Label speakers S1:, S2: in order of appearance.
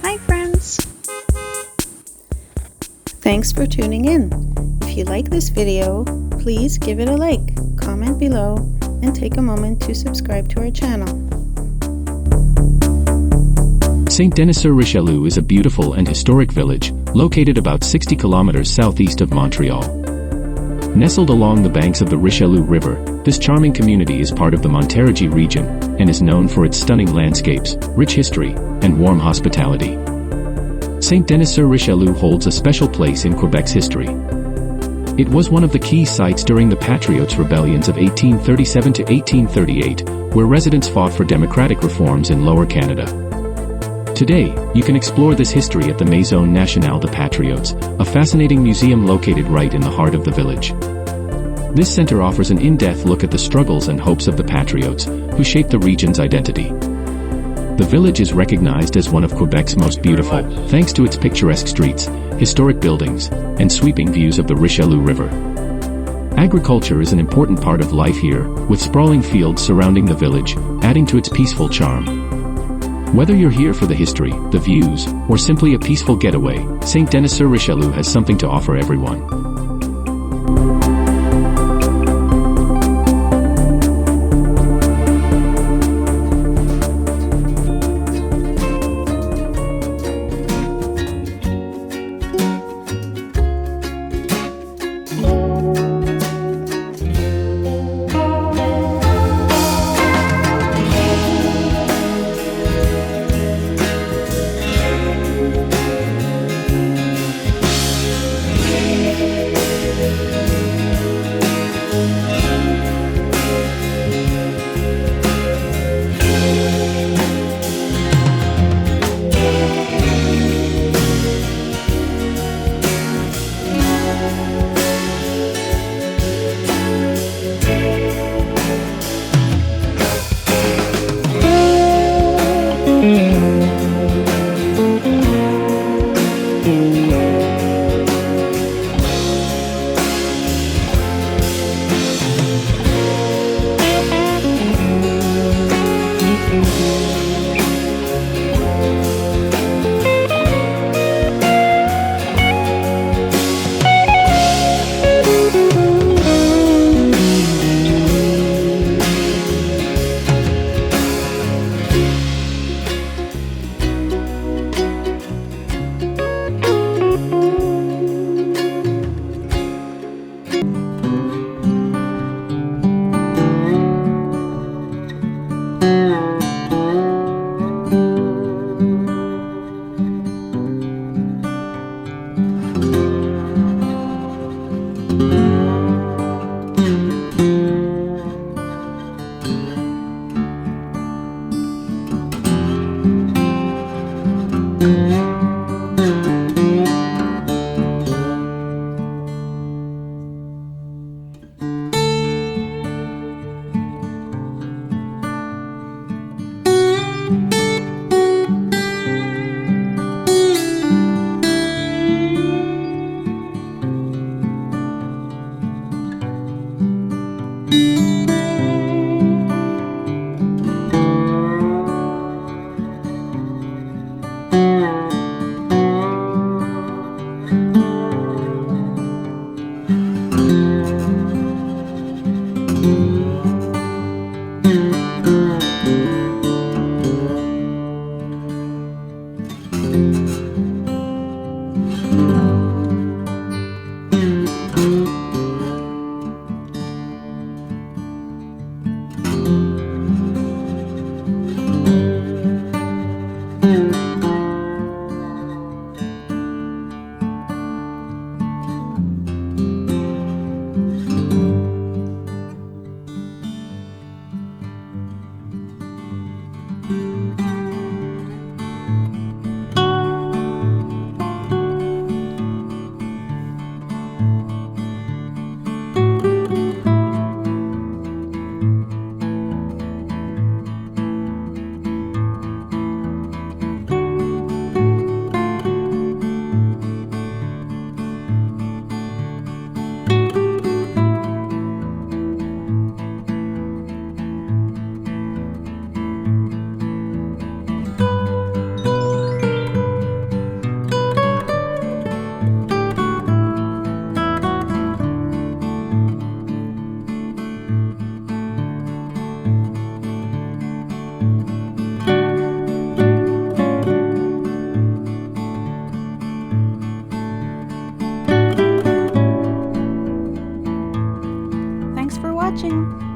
S1: Hi friends! Thanks for tuning in. If you like this video, please give it a like, comment below, and take a moment to subscribe to our channel.
S2: Saint-Denis-sur-Richelieu is a beautiful and historic village, located about 60 kilometers southeast of Montreal. Nestled along the banks of the Richelieu River, this charming community is part of the Montérégie region, and is known for its stunning landscapes, rich history, and warm hospitality. Saint-Denis-sur-Richelieu holds a special place in Quebec's history. It was one of the key sites during the Patriots' rebellions of 1837 to 1838, where residents fought for democratic reforms in Lower Canada. Today, you can explore this history at the Maison Nationale des Patriotes, a fascinating museum located right in the heart of the village. This center offers an in-depth look at the struggles and hopes of the Patriots, who shaped the region's identity. The village is recognized as one of Quebec's most beautiful, thanks to its picturesque streets, historic buildings, and sweeping views of the Richelieu River. Agriculture is an important part of life here, with sprawling fields surrounding the village, adding to its peaceful charm. Whether you're here for the history, the views, or simply a peaceful getaway, Saint-Denis-sur-Richelieu has something to offer everyone.
S1: watching!